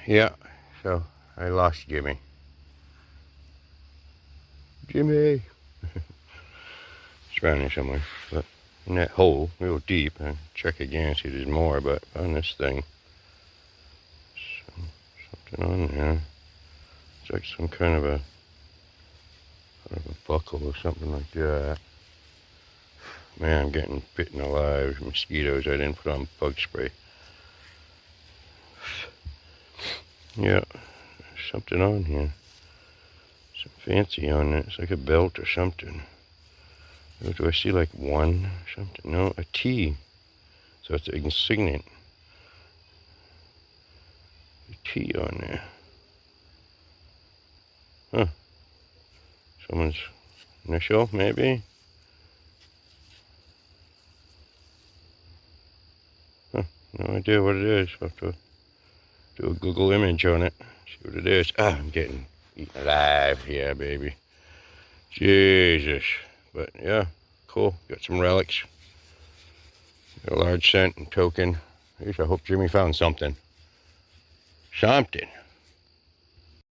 Yeah, so I lost Jimmy. Jimmy! It's around there somewhere, but in that hole, real deep. I check again, see if there's more, but on this thing, something on there. It's like some kind of a buckle or something like that. Man, I'm getting bitten alive. Mosquitoes. I didn't put on bug spray. Yeah, there's something on here. Something fancy on it. It's like a belt or something. Do I see like one or something? No, a T. So it's an signet. A T on there. Huh. Someone's initial, maybe? Huh. No idea what it is. I'll have to do a Google image on it. See what it is. Ah, I'm getting eaten alive. Yeah, baby. Jesus. But yeah, cool. Got some relics. Got a large cent and token. At least I hope Jimmy found something. Something.